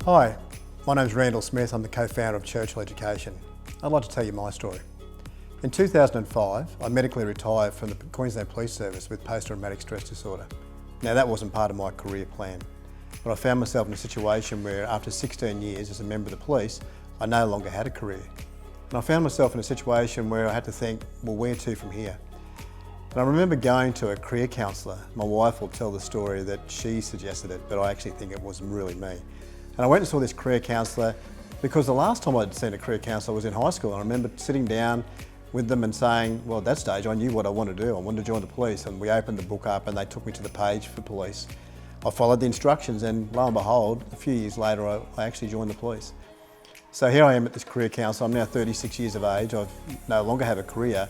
Hi, my name's Randall Smith. I'm the co-founder of Churchill Education. I'd like to tell you my story. In 2005, I medically retired from the Queensland Police Service with post-traumatic stress disorder. Now that wasn't part of my career plan, but I found myself in a situation where after 16 years as a member of the police, I no longer had a career. And I found myself in a situation where I had to think, well, where to from here? And I remember going to a career counsellor. My wife will tell the story that she suggested it, but I actually think it wasn't really me. And I went and saw this career counsellor because the last time I'd seen a career counsellor was in high school. And I remember sitting down with them and saying, well, at that stage I knew what I wanted to do. I wanted to join the police, and we opened the book up and they took me to the page for police. I followed the instructions, and lo and behold, a few years later I actually joined the police. So here I am at this career counsellor. I'm now 36 years of age. I no longer have a career,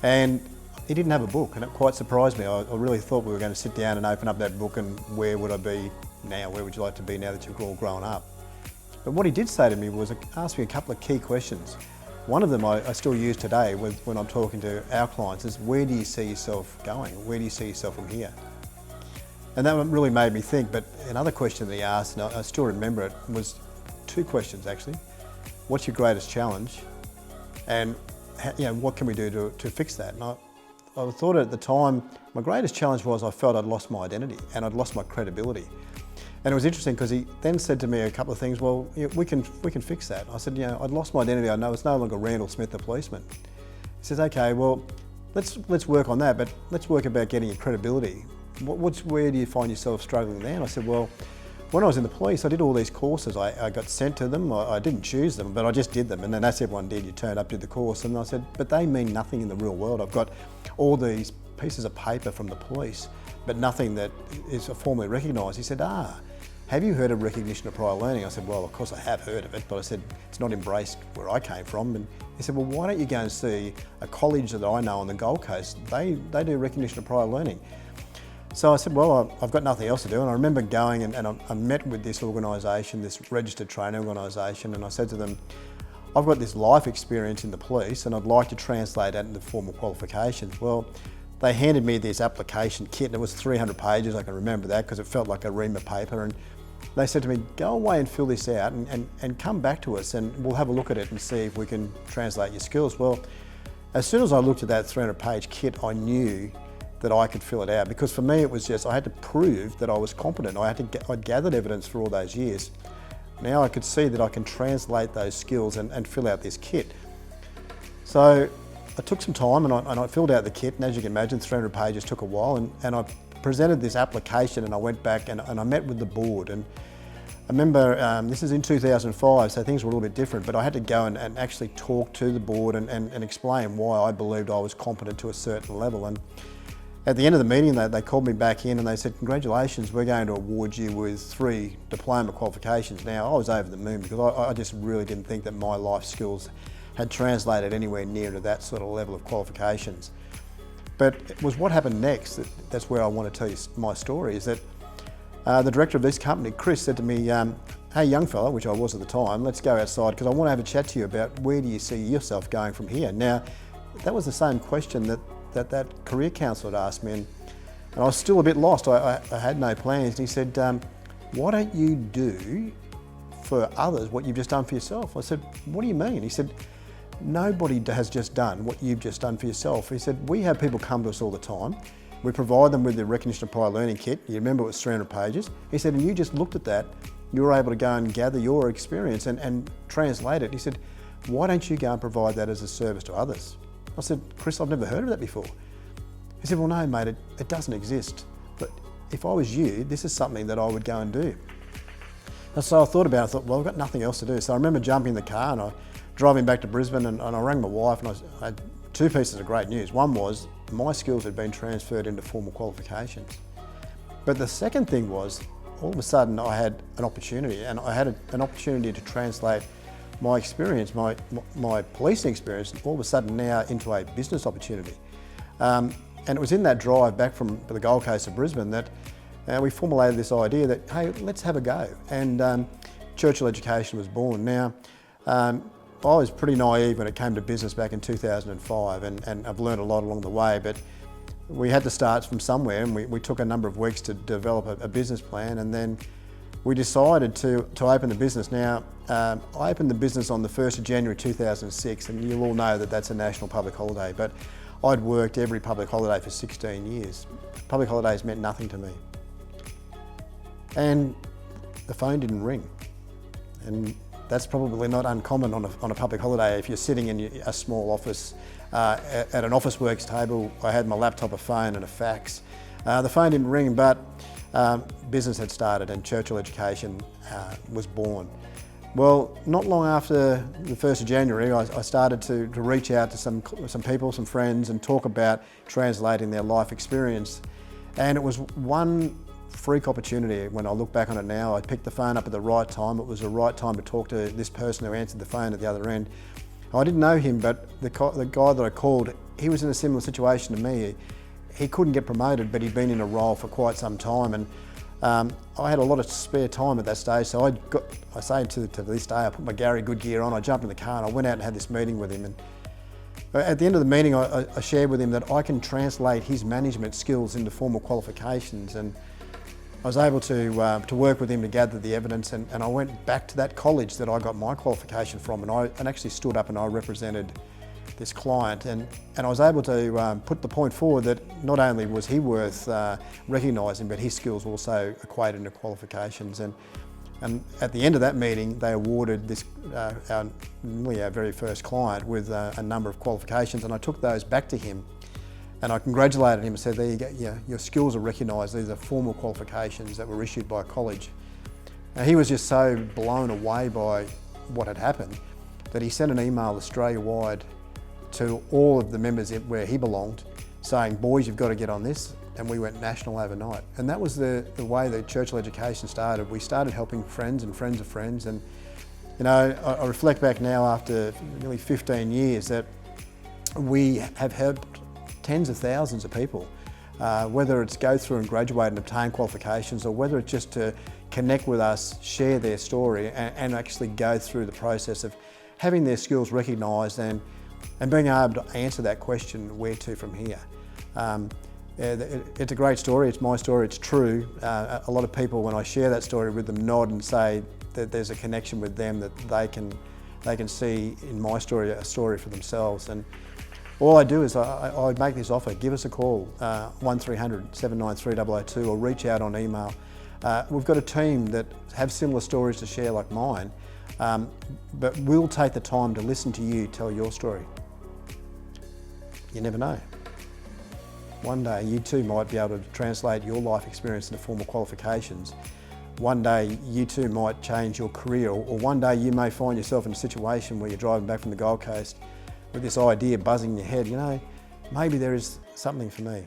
and he didn't have a book, and it quite surprised me. I really thought we were going to sit down and open up that book and where would I be now? Where would you like to be now that you've all grown up? But what he did say to me was, ask me a couple of key questions. One of them I still use today when I'm talking to our clients is, where do you see yourself going? Where do you see yourself from here? And that really made me think. But another question that he asked, and I still remember it, was two questions actually. What's your greatest challenge? And what can we do to fix that? And I thought at the time, my greatest challenge was I felt I'd lost my identity and I'd lost my credibility. And it was interesting because he then said to me a couple of things. Well, we can fix that. I said, I'd lost my identity. I know it's no longer Randall Smith, the policeman. He says, okay, well, let's work on that, but let's work about getting your credibility. Where do you find yourself struggling there? And I said, well, when I was in the police, I did all these courses. I got sent to them. I didn't choose them, but I just did them. And then that's everyone did. You turned up, did the course. And I said, but they mean nothing in the real world. I've got all these pieces of paper from the police, but nothing that is formally recognised. He said, have you heard of recognition of prior learning? I said, well, of course I have heard of it, but I said, it's not embraced where I came from. And he said, well, why don't you go and see a college that I know on the Gold Coast? They do recognition of prior learning. So I said, well, I've got nothing else to do. And I remember going and I met with this organisation, this registered training organisation, and I said to them, I've got this life experience in the police and I'd like to translate that into formal qualifications. Well, they handed me this application kit, and it was 300 pages. I can remember that because it felt like a ream of paper. And they said to me, go away and fill this out and come back to us and we'll have a look at it and see if we can translate your skills. Well, as soon as I looked at that 300-page kit, I knew that I could fill it out, because for me it was just, I had to prove that I was competent. I'd gathered evidence for all those years. Now I could see that I can translate those skills and fill out this kit. So I took some time and I filled out the kit, and as you can imagine, 300 pages took a while, and I presented this application and I went back and I met with the board. And I remember, this is in 2005, so things were a little bit different, but I had to go and actually talk to the board and explain why I believed I was competent to a certain level. And at the end of the meeting, they called me back in and they said, congratulations, we're going to award you with 3 diploma qualifications. Now, I was over the moon because I just really didn't think that my life skills had translated anywhere near to that sort of level of qualifications. But it was what happened next that's where I want to tell you my story, is that the director of this company, Chris, said to me, hey young fella, which I was at the time, let's go outside because I want to have a chat to you about where do you see yourself going from here. Now, that was the same question that career counsellor had asked me, and I was still a bit lost. I had no plans. And he said, why don't you do for others what you've just done for yourself? I said, what do you mean? He said, nobody has just done what you've just done for yourself. He said, we have people come to us all the time. We provide them with the recognition of prior learning kit. You remember it was 300 pages. He said, and you just looked at that, you were able to go and gather your experience and translate it. He said, why don't you go and provide that as a service to others? I said, Chris, I've never heard of that before. He said, well, no, mate, it doesn't exist. But if I was you, this is something that I would go and do. And so I thought about it. I thought, well, I've got nothing else to do. So I remember jumping in the car and driving back to Brisbane, and I rang my wife, and I had 2 pieces of great news. One was my skills had been transferred into formal qualifications. But the second thing was, all of a sudden I had an opportunity, and I had an opportunity to translate my experience, my policing experience, all of a sudden now into a business opportunity. And it was in that drive back from the Gold Coast to Brisbane that we formulated this idea that, hey, let's have a go. And Churchill Education was born. Now, I was pretty naive when it came to business back in 2005, and I've learned a lot along the way, but we had to start from somewhere, and we took a number of weeks to develop a business plan, and then we decided to open the business. Now, I opened the business on the 1st of January 2006, and you'll all know that that's a national public holiday, but I'd worked every public holiday for 16 years. Public holidays meant nothing to me. And the phone didn't ring. And that's probably not uncommon on a public holiday. If you're sitting in a small office, at an office works table, I had my laptop, a phone and a fax. The phone didn't ring, but business had started and Churchill Education was born. Well, not long after the 1st of January, I started to reach out to some people, some friends, and talk about translating their life experience. And it was one freak opportunity. When I look back on it now, I picked the phone up at the right time. It was the right time to talk to this person who answered the phone at the other end. I didn't know him, but the guy that I called, he was in a similar situation to me. He couldn't get promoted, but he'd been in a role for quite some time, and I had a lot of spare time at that stage, so I say to this day, I put my Gary good gear on, I jumped in the car and I went out and had this meeting with him. And at the end of the meeting, I shared with him that I can translate his management skills into formal qualifications, and I was able to work with him to gather the evidence, and I went back to that college that I got my qualification from, and I actually stood up and I represented this client, and I was able to put the point forward that not only was he worth recognising, but his skills also equated into qualifications. And at the end of that meeting, they awarded this our very first client with a number of qualifications, and I took those back to him and I congratulated him and said, there you go, your skills are recognised, these are formal qualifications that were issued by a college. And he was just so blown away by what had happened that he sent an email Australia-wide to all of the members where he belonged, saying, boys, you've got to get on this. And we went national overnight. And that was the way that Churchill Education started. We started helping friends and friends of friends. And I reflect back now after nearly 15 years that we have helped tens of thousands of people, whether it's go through and graduate and obtain qualifications, or whether it's just to connect with us, share their story, and actually go through the process of having their skills recognised and being able to answer that question, where to from here. It's a great story, it's my story, it's true. A lot of people, when I share that story with them, nod and say that there's a connection with them, that they can see in my story a story for themselves. And all I do is I make this offer: give us a call, 1300 793 002, or reach out on email. We've got a team that have similar stories to share like mine, but we'll take the time to listen to you tell your story. You never know. One day you too might be able to translate your life experience into formal qualifications. One day you too might change your career, or one day you may find yourself in a situation where you're driving back from the Gold Coast with this idea buzzing in your head, maybe there is something for me.